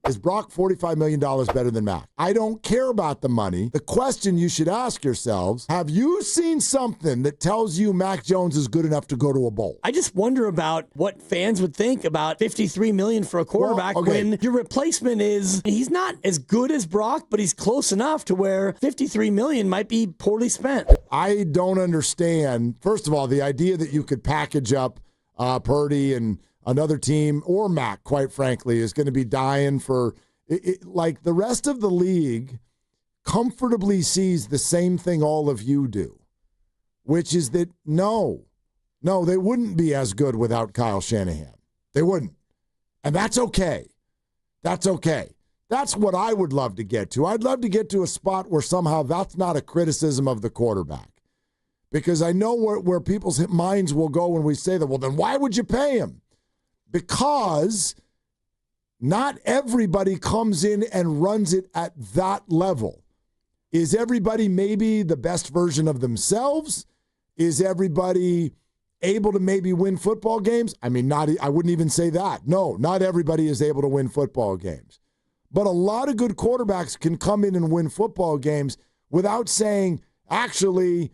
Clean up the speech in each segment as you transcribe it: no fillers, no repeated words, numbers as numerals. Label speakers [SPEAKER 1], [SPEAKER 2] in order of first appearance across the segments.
[SPEAKER 1] Is Brock $45 million better than Mac? I don't care about the money. The question you should ask yourselves, have you seen something that tells you Mac Jones is good enough to go to a bowl?
[SPEAKER 2] I just wonder about what fans would think about $53 million for a quarterback when your replacement he's not as good as Brock, but he's close enough to where $53 million might be poorly spent.
[SPEAKER 1] I don't understand, first of all, the idea that you could package up Purdy and another team, or Mac, quite frankly, is going to be dying for like the rest of the league comfortably sees the same thing all of you do, which is that no, they wouldn't be as good without Kyle Shanahan. They wouldn't. And that's okay. That's okay. That's what I would love to get to. I'd love to get to a spot where somehow that's not a criticism of the quarterback. Because I know where people's minds will go when we say that. Well, then why would you pay him? Because not everybody comes in and runs it at that level. Is everybody maybe the best version of themselves? Is everybody able to maybe win football games? I mean, I wouldn't even say that. No, not everybody is able to win football games. But a lot of good quarterbacks can come in and win football games without saying, actually,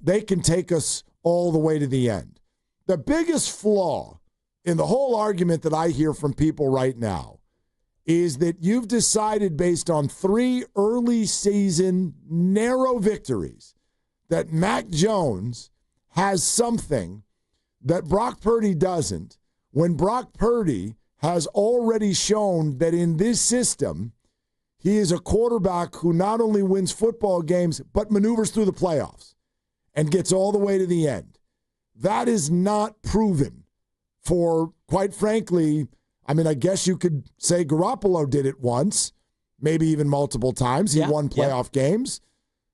[SPEAKER 1] they can take us all the way to the end. The biggest flaw in the whole argument that I hear from people right now is that you've decided based on 3 early season narrow victories that Mac Jones has something that Brock Purdy doesn't, when Brock Purdy has already shown that in this system, he is a quarterback who not only wins football games, but maneuvers through the playoffs and gets all the way to the end. That is not proven. For, quite frankly, I mean, I guess you could say Garoppolo did it once, maybe even multiple times. He won playoff games.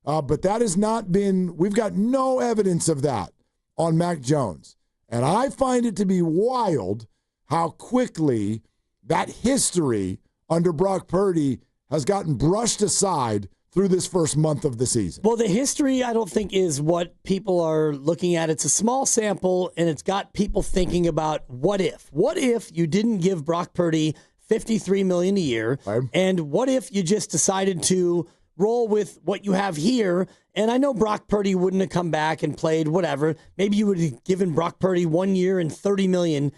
[SPEAKER 1] But that has not been, we've got no evidence of that on Mac Jones. And I find it to be wild how quickly that history under Brock Purdy has gotten brushed aside through this first month of the season.
[SPEAKER 2] Well, the history, I don't think, is what people are looking at. It's a small sample, and it's got people thinking about what if. What if you didn't give Brock Purdy $53 million a year, and what if you just decided to roll with what you have here? And I know Brock Purdy wouldn't have come back and played whatever. Maybe you would have given Brock Purdy 1 year and $30 million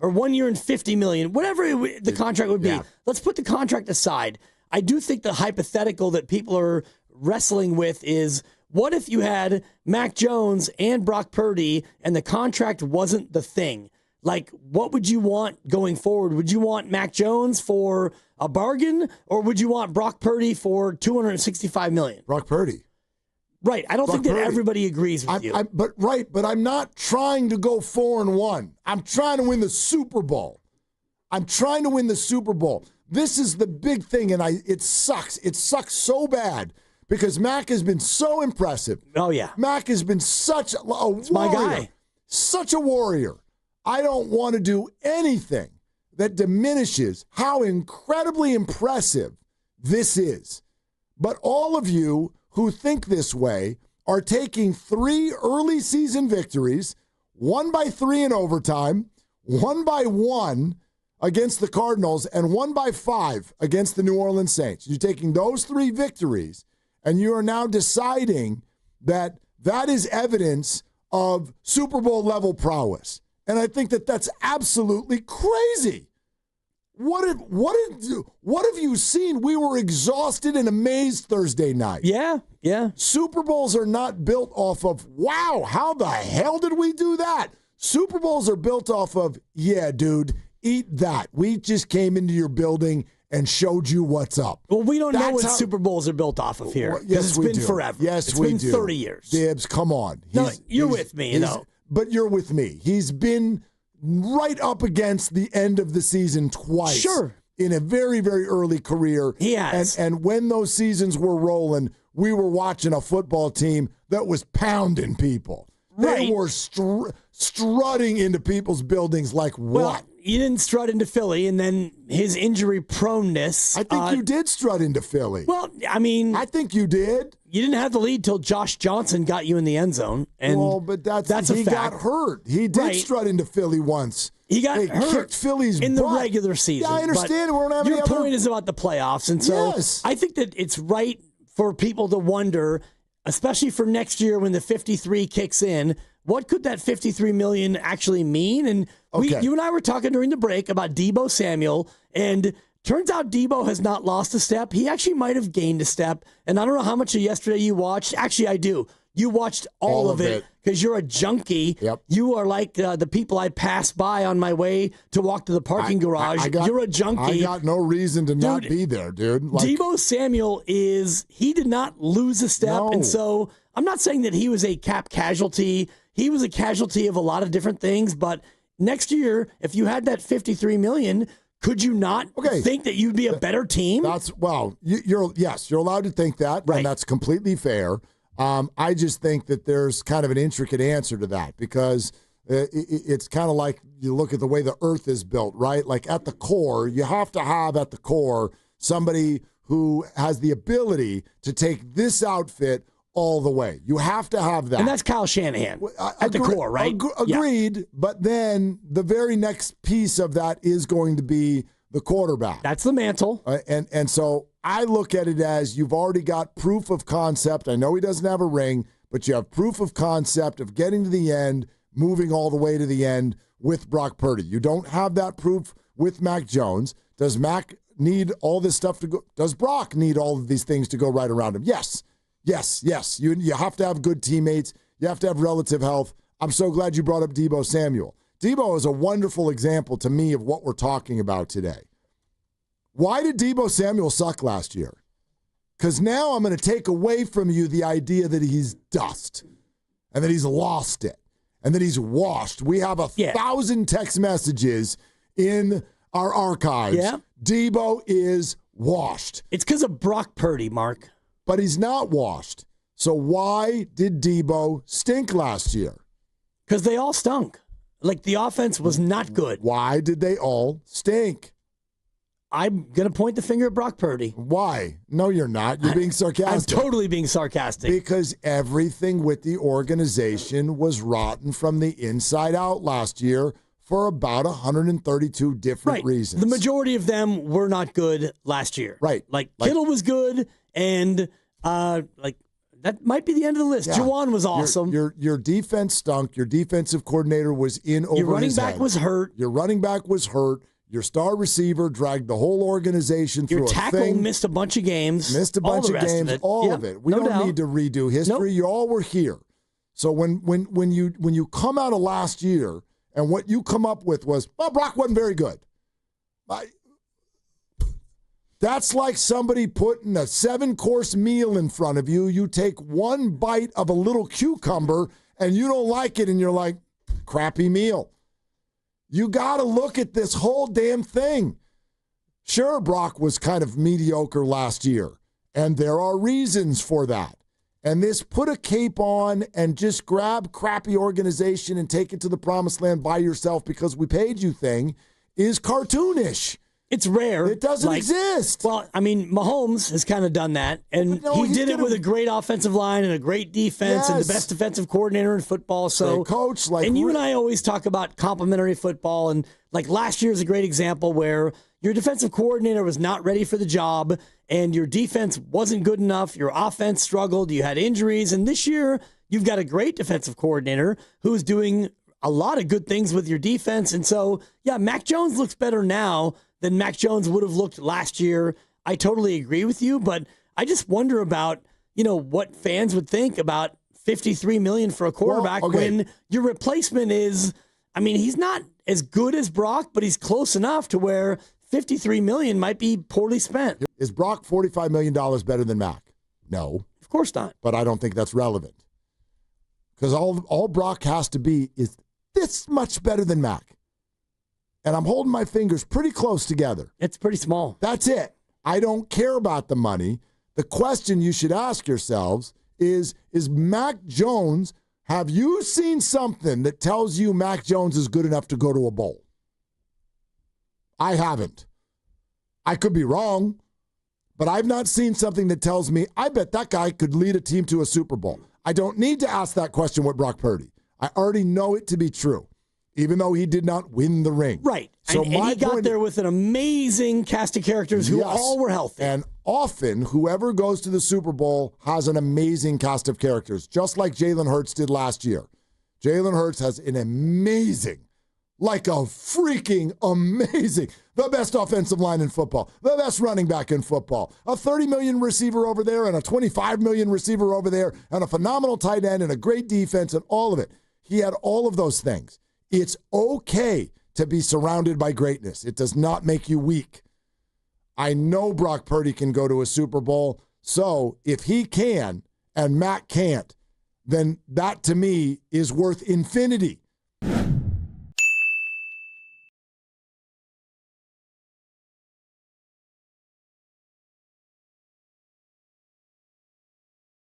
[SPEAKER 2] or 1 year and $50 million, whatever the contract would be. Yeah. Let's put the contract aside. I do think the hypothetical that people are wrestling with is, what if you had Mac Jones and Brock Purdy and the contract wasn't the thing? Like, what would you want going forward? Would you want Mac Jones for a bargain, or would you want Brock Purdy for $265 million?
[SPEAKER 1] Brock Purdy.
[SPEAKER 2] Right. I don't think that everybody agrees with you.
[SPEAKER 1] But I'm not trying to go 4-1. I'm trying to win the Super Bowl. This is the big thing, and it sucks. It sucks so bad because Mac has been so impressive.
[SPEAKER 2] Oh, yeah.
[SPEAKER 1] Mac has been such a warrior.
[SPEAKER 2] My guy.
[SPEAKER 1] Such a warrior. I don't want to do anything that diminishes how incredibly impressive this is. But all of you who think this way are taking 3 early season victories, 1 by 3 in overtime, 1 by 1 against the Cardinals, and 1 by 5 against the New Orleans Saints. You're taking those 3 victories, and you are now deciding that that is evidence of Super Bowl level prowess. And I think that that's absolutely crazy. What have you seen? We were exhausted and amazed Thursday night.
[SPEAKER 2] Yeah.
[SPEAKER 1] Super Bowls are not built off of, wow, how the hell did we do that? Super Bowls are built off of, yeah, dude, eat that. We just came into your building and showed you what's up.
[SPEAKER 2] Well, we don't know what Super Bowls are built off of here.
[SPEAKER 1] Yes,
[SPEAKER 2] it's been forever.
[SPEAKER 1] Yes, we do.
[SPEAKER 2] It's been 30 years.
[SPEAKER 1] Dibs, come on.
[SPEAKER 2] You're with me,
[SPEAKER 1] But you're with me. He's been right up against the end of the season twice.
[SPEAKER 2] Sure.
[SPEAKER 1] In a very, very early career.
[SPEAKER 2] He has.
[SPEAKER 1] And when those seasons were rolling, we were watching a football team that was pounding people.
[SPEAKER 2] Right.
[SPEAKER 1] They were strutting into people's buildings like what?
[SPEAKER 2] Well, you didn't strut into Philly, and then his injury proneness.
[SPEAKER 1] I think you did strut into Philly.
[SPEAKER 2] Well, I mean,
[SPEAKER 1] I think you did.
[SPEAKER 2] You didn't have the lead till Josh Johnson got you in the end zone. And
[SPEAKER 1] well, but that's
[SPEAKER 2] a
[SPEAKER 1] he
[SPEAKER 2] fact.
[SPEAKER 1] got hurt. He did strut into Philly once
[SPEAKER 2] He got hurt
[SPEAKER 1] kicked Philly's
[SPEAKER 2] in the
[SPEAKER 1] butt.
[SPEAKER 2] regular season.
[SPEAKER 1] Yeah, I understand. We don't have
[SPEAKER 2] your point is about the playoffs. And so I think that it's right for people to wonder, especially for next year when the 53 kicks in, what could that $53 million actually mean? And you and I were talking during the break about Deebo Samuel, and turns out Deebo has not lost a step. He actually might have gained a step. And I don't know how much of yesterday you watched. Actually, I do. You watched all of it because you're a junkie.
[SPEAKER 1] Yep.
[SPEAKER 2] You are like the people I pass by on my way to walk to the parking garage. You're a junkie.
[SPEAKER 1] I got no reason to not be there, dude.
[SPEAKER 2] Deebo Samuel he did not lose a step.
[SPEAKER 1] No.
[SPEAKER 2] And so I'm not saying that he was a cap casualty. He was a casualty of a lot of different things. But next year, if you had that $53 million, could you not think that you'd be a better team?
[SPEAKER 1] You're allowed to think that, and that's completely fair. I just think that there's kind of an intricate answer to that because it's kind of like you look at the way the earth is built, right? Like at the core, you have to have at the core somebody who has the ability to take this outfit all the way. You have to have that.
[SPEAKER 2] And that's Kyle Shanahan at the core, right?
[SPEAKER 1] Agreed. Yeah. But then the very next piece of that is going to be the quarterback.
[SPEAKER 2] That's the mantle.
[SPEAKER 1] And so I look at it as you've already got proof of concept. I know he doesn't have a ring, but you have proof of concept of getting to the end, moving all the way to the end with Brock Purdy. You don't have that proof with Mac Jones. Does Mac need all this stuff to go? Does Brock need all of these things to go right around him? Yes. You have to have good teammates. You have to have relative health. I'm so glad you brought up Deebo Samuel. Deebo is a wonderful example to me of what we're talking about today. Why did Deebo Samuel suck last year? Because now I'm going to take away from you the idea that he's dust and that he's lost it and that he's washed. We have 1,000 text messages in our archives.
[SPEAKER 2] Yeah.
[SPEAKER 1] Deebo is washed.
[SPEAKER 2] It's because of Brock Purdy, Mark.
[SPEAKER 1] But he's not washed. So why did Deebo stink last year?
[SPEAKER 2] Because they all stunk. Like, the offense was not good.
[SPEAKER 1] Why did they all stink?
[SPEAKER 2] I'm going to point the finger at Brock Purdy.
[SPEAKER 1] Why? No, you're not. You're being sarcastic.
[SPEAKER 2] I'm totally being sarcastic.
[SPEAKER 1] Because everything with the organization was rotten from the inside out last year for about 132 different reasons.
[SPEAKER 2] The majority of them were not good last year.
[SPEAKER 1] Right.
[SPEAKER 2] Like Kittle was good, and that might be the end of the list.
[SPEAKER 1] Yeah.
[SPEAKER 2] Juwan was awesome.
[SPEAKER 1] Your defense stunk. Your defensive coordinator was in over his head.
[SPEAKER 2] Your running back was hurt.
[SPEAKER 1] Your running back was hurt. Your star receiver dragged the whole organization through
[SPEAKER 2] Your
[SPEAKER 1] a
[SPEAKER 2] tackle
[SPEAKER 1] thing.
[SPEAKER 2] missed a bunch of games.
[SPEAKER 1] Missed a bunch of games. All of it. We don't need to redo history.
[SPEAKER 2] Nope.
[SPEAKER 1] You all were here. So when you come out of last year and what you come up with was, well, Brock wasn't very good. That's like somebody putting a 7-course meal in front of you. You take one bite of a little cucumber and you don't like it and you're like, crappy meal. You got to look at this whole damn thing. Sure, Brock was kind of mediocre last year, and there are reasons for that. And this put a cape on and just grab crappy organization and take it to the promised land by yourself because we paid you thing is cartoonish.
[SPEAKER 2] It's rare.
[SPEAKER 1] It doesn't exist.
[SPEAKER 2] Well, I mean, Mahomes has kind of done that, and he did it with a great offensive line and a great defense and the best defensive coordinator in football. So,
[SPEAKER 1] coach,
[SPEAKER 2] and you and I always talk about complementary football, and like last year is a great example where your defensive coordinator was not ready for the job, and your defense wasn't good enough. Your offense struggled. You had injuries, and this year you've got a great defensive coordinator who's doing a lot of good things with your defense. And so, yeah, Mac Jones looks better now than Mac Jones would have looked last year. I totally agree with you, but I just wonder about, what fans would think about $53 million for a quarterback when your replacement is, he's not as good as Brock, but he's close enough to where $53 million might be poorly spent.
[SPEAKER 1] Is Brock $45 million better than Mac? No.
[SPEAKER 2] Of course not.
[SPEAKER 1] But I don't think that's relevant. Because all Brock has to be is this much better than Mac. And I'm holding my fingers pretty close together.
[SPEAKER 2] It's pretty small.
[SPEAKER 1] That's it. I don't care about the money. The question you should ask yourselves is Mac Jones, have you seen something that tells you Mac Jones is good enough to go to a bowl? I haven't. I could be wrong, but I've not seen something that tells me, I bet that guy could lead a team to a Super Bowl. I don't need to ask that question with Brock Purdy. I already know it to be true. even though he did not win the ring.
[SPEAKER 2] Right.
[SPEAKER 1] So
[SPEAKER 2] and he got there with an amazing cast of characters who all were healthy.
[SPEAKER 1] And often, whoever goes to the Super Bowl has an amazing cast of characters, just like Jalen Hurts did last year. Jalen Hurts has an amazing, like a freaking amazing, the best offensive line in football, the best running back in football, a 30 million receiver over there and a 25 million receiver over there, and a phenomenal tight end and a great defense and all of it. He had all of those things. It's okay to be surrounded by greatness. It does not make you weak. I know Brock Purdy can go to a Super Bowl, so if he can and Matt can't, then that to me is worth infinity.